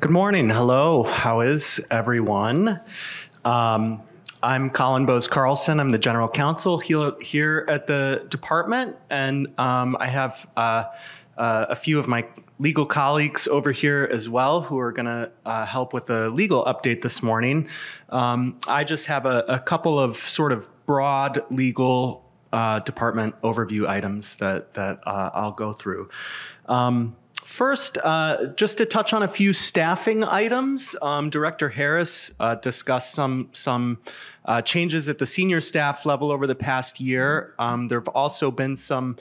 Good morning. Hello. How is everyone? I'm Colin Bose Carlson. I'm the general counsel here at the department, and I have a few of my legal colleagues over here as well who are going to help with the legal update this morning. I just have a couple of sort of broad legal department overview items that I'll go through. First, just to touch on a few staffing items, Director Harris discussed some changes at the senior staff level over the past year. There have also been some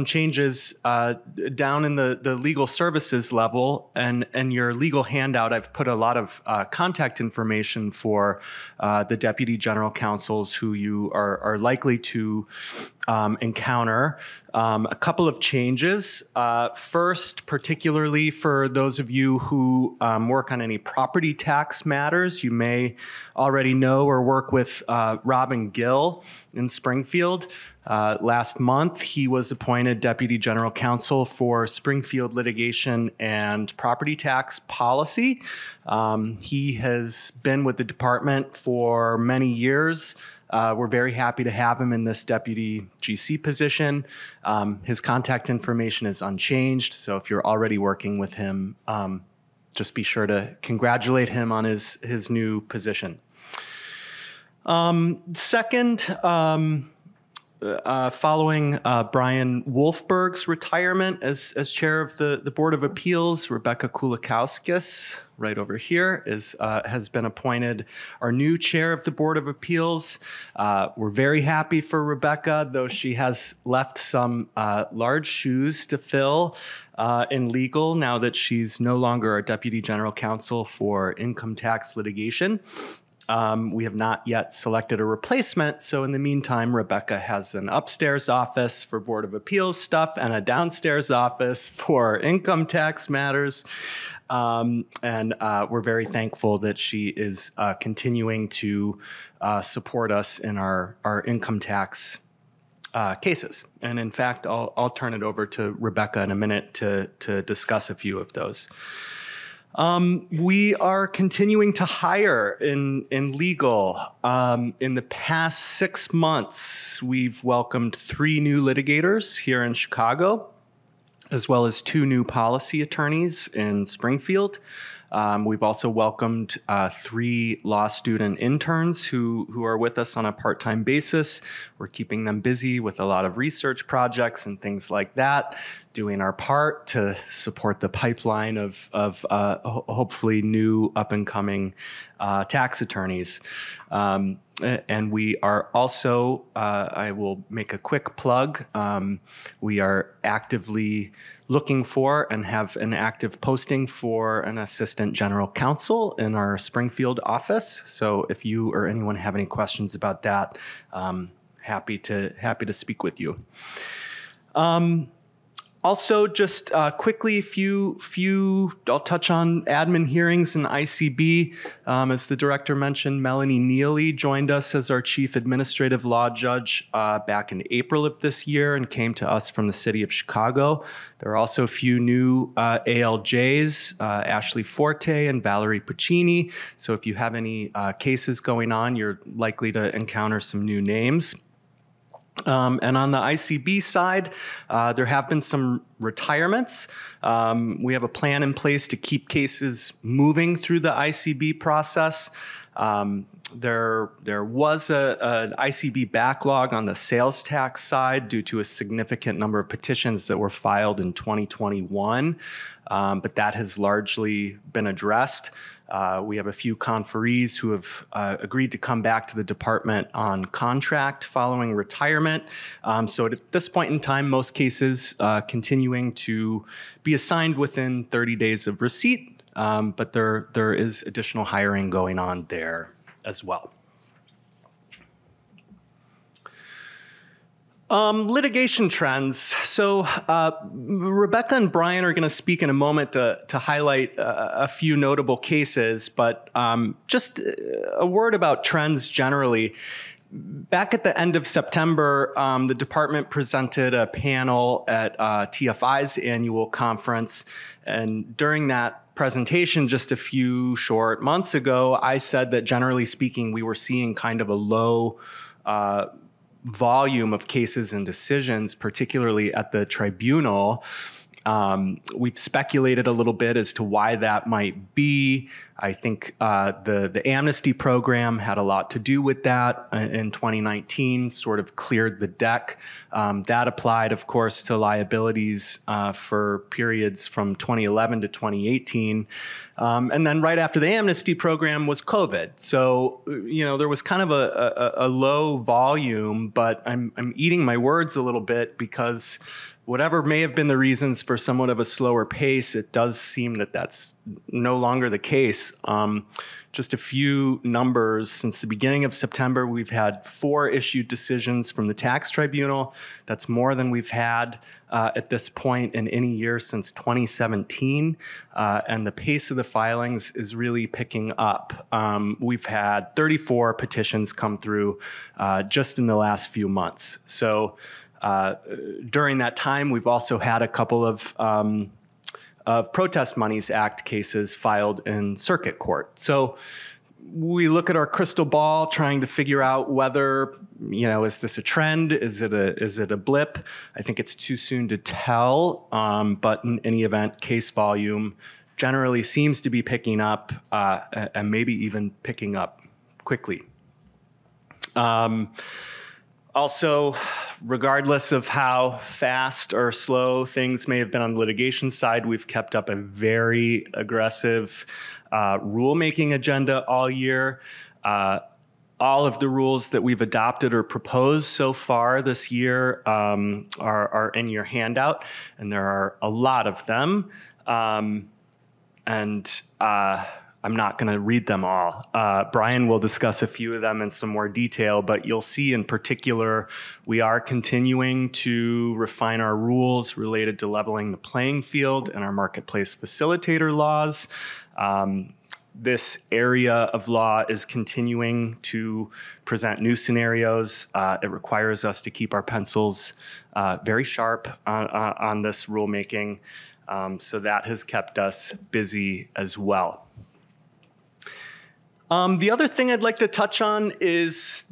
changes down in the legal services level, and your legal handout, I've put a lot of contact information for the deputy general counsels who you are likely to encounter. A couple of changes. First, particularly for those of you who work on any property tax matters, you may already know or work with Robin Gill in Springfield. Last month, he was appointed Deputy General Counsel for Springfield Litigation and Property Tax Policy. He has been with the department for many years. We're very happy to have him in this Deputy GC position. His contact information is unchanged, so if you're already working with him, just be sure to congratulate him on his new position. Second, following Brian Wolfberg's retirement as chair of the Board of Appeals, Rebecca Kulikowskis, right over here, has been appointed our new chair of the Board of Appeals. We're very happy for Rebecca, though she has left some large shoes to fill in legal now that she's no longer our Deputy General Counsel for income tax litigation. We have not yet selected a replacement, so in the meantime, Rebecca has an upstairs office for Board of Appeals stuff and a downstairs office for income tax matters. And we're very thankful that she is continuing to support us in our income tax cases. And in fact, I'll turn it over to Rebecca in a minute to discuss a few of those. We are continuing to hire in legal. In the past 6 months, we've welcomed 3 new litigators here in Chicago, as well as 2 new policy attorneys in Springfield. We've also welcomed 3 law student interns who are with us on a part-time basis. We're keeping them busy with a lot of research projects and things like that, doing our part to support the pipeline of hopefully new up-and-coming tax attorneys. And we are also, I will make a quick plug, we are actively looking for and have an active posting for an assistant general counsel in our Springfield office. So if you or anyone have any questions about that, happy to speak with you. Also, just quickly, I'll touch on admin hearings and ICB. As the director mentioned, Melanie Neely joined us as our chief administrative law judge back in April of this year and came to us from the city of Chicago. There are also a few new ALJs, Ashley Forte and Valerie Puccini. So if you have any cases going on, you're likely to encounter some new names. And on the ICB side, there have been some retirements. We have a plan in place to keep cases moving through the ICB process. There was an ICB backlog on the sales tax side due to a significant number of petitions that were filed in 2021, but that has largely been addressed. We have a few conferees who have agreed to come back to the department on contract following retirement. So at this point in time, most cases continuing to be assigned within 30 days of receipt, but there is additional hiring going on there as well. Litigation trends. So Rebecca and Brian are going to speak in a moment to highlight a few notable cases, but just a word about trends generally. Back at the end of September, the department presented a panel at TFI's annual conference. And during that presentation, just a few short months ago, I said that generally speaking, we were seeing kind of a low volume of cases and decisions, particularly at the tribunal. We've speculated a little bit as to why that might be. I think the amnesty program had a lot to do with that in 2019, sort of cleared the deck. That applied, of course, to liabilities for periods from 2011 to 2018. And then right after the amnesty program was COVID. So, there was kind of a low volume, but I'm eating my words a little bit because whatever may have been the reasons for somewhat of a slower pace, it does seem that that's no longer the case. Just a few numbers. Since the beginning of September, we've had 4 issued decisions from the tax tribunal. That's more than we've had at this point in any year since 2017. And the pace of the filings is really picking up. We've had 34 petitions come through just in the last few months. So during that time, we've also had a couple of Protest Monies Act cases filed in circuit court. So we look at our crystal ball trying to figure out whether, is this a trend? Is it a blip? I think it's too soon to tell, but in any event, case volume generally seems to be picking up and maybe even picking up quickly. Also, regardless of how fast or slow things may have been on the litigation side, we've kept up a very aggressive rulemaking agenda all year. All of the rules that we've adopted or proposed so far this year are in your handout, and there are a lot of them. I'm not going to read them all. Brian will discuss a few of them in some more detail, but you'll see in particular, we are continuing to refine our rules related to leveling the playing field and our marketplace facilitator laws. This area of law is continuing to present new scenarios. It requires us to keep our pencils very sharp on this rulemaking. So that has kept us busy as well. The other thing I'd like to touch on is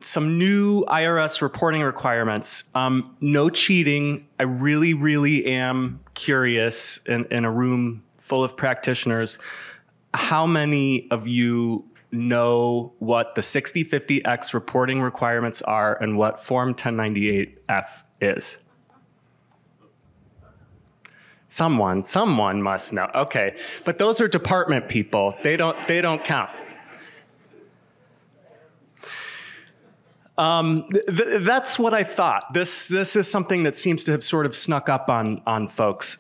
some new IRS reporting requirements. No cheating. I really, really am curious in a room full of practitioners, how many of you know what the 6050X reporting requirements are and what Form 1098-F is? Someone must know. Okay, but those are department people. They don't count. That's what I thought. This is something that seems to have sort of snuck up on folks.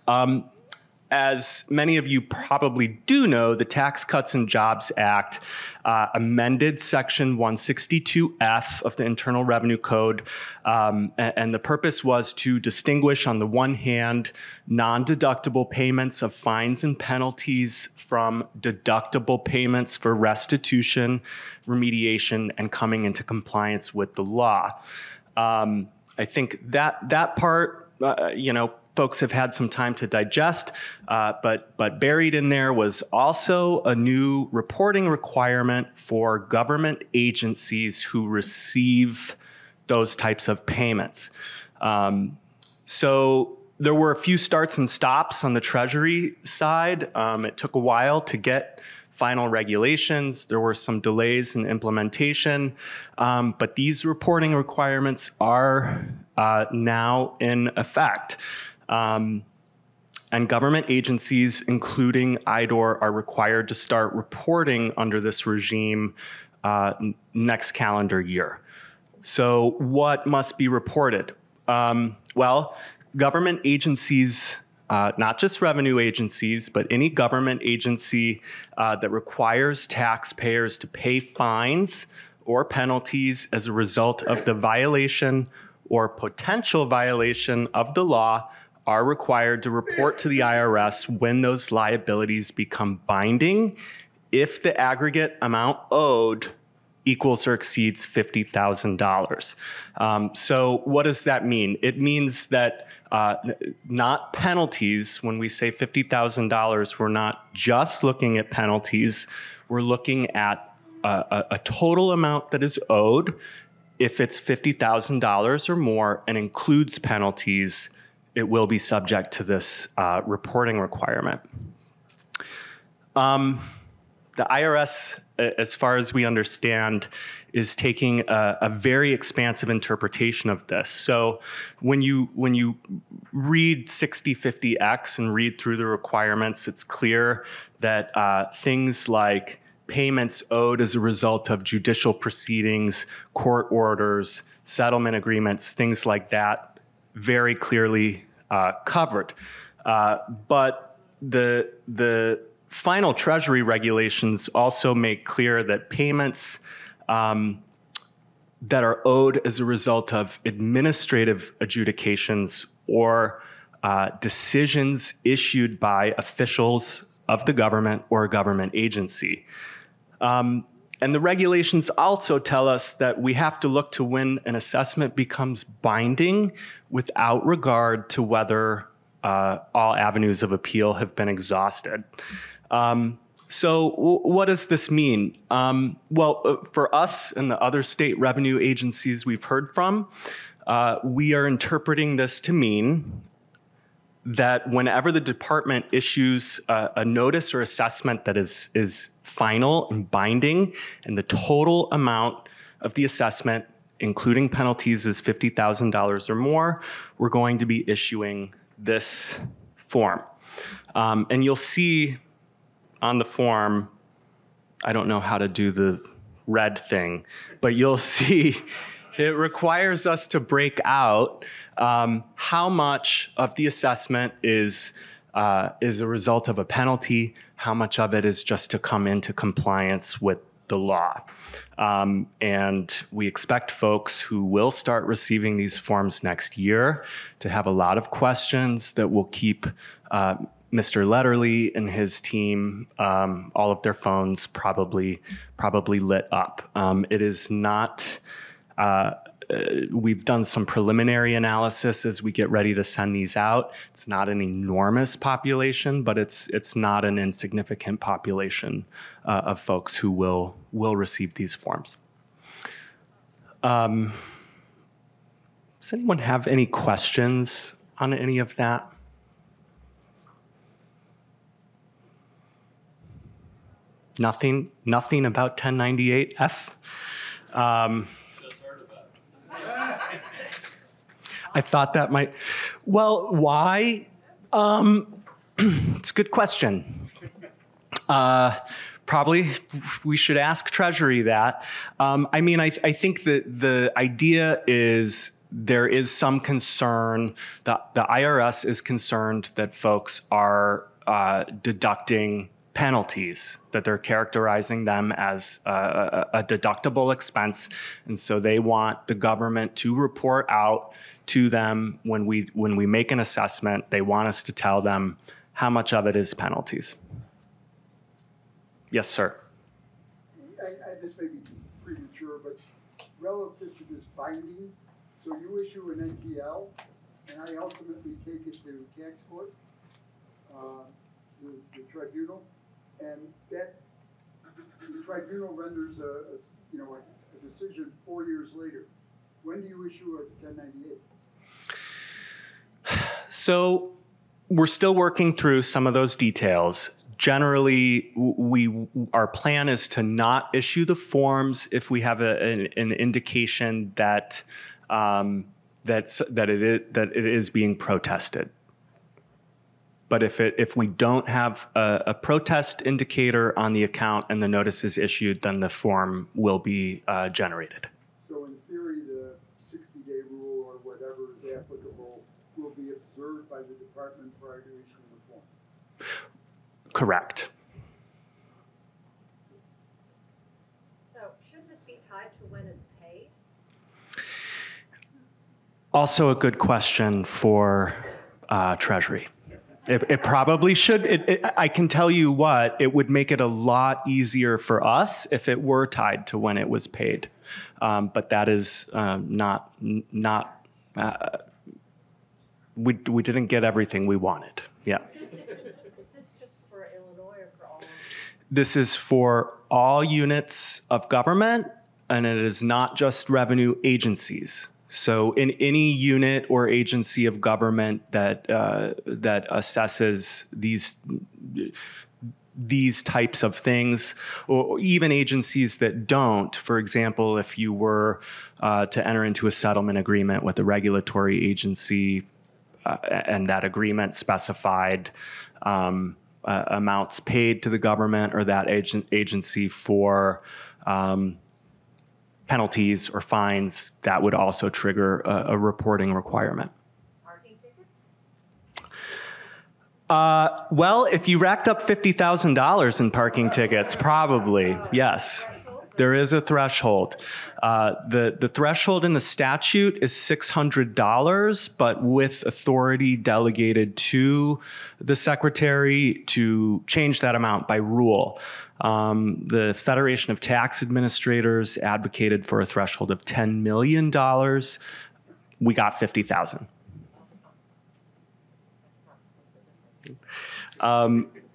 As many of you probably do know, the Tax Cuts and Jobs Act amended Section 162F of the Internal Revenue Code, and the purpose was to distinguish, on the one hand, non-deductible payments of fines and penalties from deductible payments for restitution, remediation, and coming into compliance with the law. I think that part, folks have had some time to digest, but buried in there was also a new reporting requirement for government agencies who receive those types of payments. So there were a few starts and stops on the Treasury side. It took a while to get final regulations. There were some delays in implementation, but these reporting requirements are now in effect. And government agencies, including IDOR, are required to start reporting under this regime next calendar year. So what must be reported? Well, government agencies, not just revenue agencies, but any government agency that requires taxpayers to pay fines or penalties as a result of the violation or potential violation of the law are required to report to the IRS when those liabilities become binding if the aggregate amount owed equals or exceeds $50,000. So what does that mean? It means that not penalties. When we say $50,000, we're not just looking at penalties. We're looking at a total amount that is owed. If it's $50,000 or more and includes penalties, it will be subject to this reporting requirement. The IRS, as far as we understand, is taking a very expansive interpretation of this. So when you read 6050X and read through the requirements, it's clear that things like payments owed as a result of judicial proceedings, court orders, settlement agreements, things like that, very clearly covered. But the final Treasury regulations also make clear that payments that are owed as a result of administrative adjudications or decisions issued by officials of the government or a government agency. And the regulations also tell us that we have to look to when an assessment becomes binding without regard to whether all avenues of appeal have been exhausted. So what does this mean? Well, for us and the other state revenue agencies we've heard from, we are interpreting this to mean that whenever the department issues a notice or assessment that is final and binding, and the total amount of the assessment, including penalties, is $50,000 or more, we're going to be issuing this form. And you'll see on the form, I don't know how to do the red thing, but you'll see it requires us to break out how much of the assessment is a result of a penalty, how much of it is just to come into compliance with the law. And we expect folks who will start receiving these forms next year to have a lot of questions that will keep Mr. Letterly and his team, all of their phones probably lit up. It is not, we've done some preliminary analysis as we get ready to send these out. It's not an enormous population, but it's not an insignificant population of folks who will receive these forms. Does anyone have any questions on any of that? Nothing about 1098F? I thought that might, well, why? It's a good question. Probably we should ask Treasury that. I mean, I think that the idea is there is some concern, the IRS is concerned that folks are deducting penalties, that they're characterizing them as a deductible expense. And so they want the government to report out to them when we make an assessment. They want us to tell them how much of it is penalties. Yes, sir. This may be premature, but relative to this binding, so you issue an NPL, and I ultimately take it to tax court, the tribunal, and that the tribunal renders a decision 4 years later. When do you issue a 1098? So we're still working through some of those details. Generally, our plan is to not issue the forms if we have an indication that it is being protested. But if we don't have a protest indicator on the account and the notice is issued, then the form will be generated. So in theory, the 60-day rule or whatever is applicable will be observed by the department prior to issuing the form? Correct. So should this be tied to when it's paid? Also a good question for Treasury. It probably should. I can tell you what, it would make it a lot easier for us if it were tied to when it was paid. But that is we didn't get everything we wanted. Yeah. Is this just for Illinois or for all? This is for all units of government, and it is not just revenue agencies. So in any unit or agency of government that assesses these types of things, or even agencies that don't. For example, if you were to enter into a settlement agreement with a regulatory agency, and that agreement specified amounts paid to the government or that agency for penalties or fines, that would also trigger a reporting requirement. Parking tickets? Well, if you racked up $50,000 in parking tickets, probably, yes. There is a threshold. The threshold in the statute is $600, but with authority delegated to the secretary to change that amount by rule. The Federation of Tax Administrators advocated for a threshold of $10 million. We got 50,000.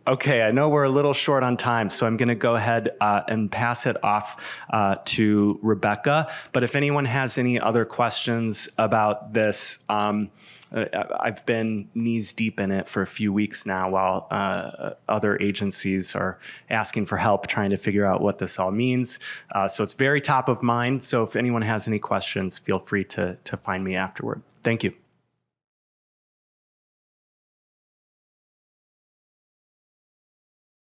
Okay, I know we're a little short on time, so I'm going to go ahead and pass it off to Rebecca. But if anyone has any other questions about this, I've been knees deep in it for a few weeks now while other agencies are asking for help trying to figure out what this all means. So it's very top of mind. So if anyone has any questions, feel free to find me afterward. Thank you.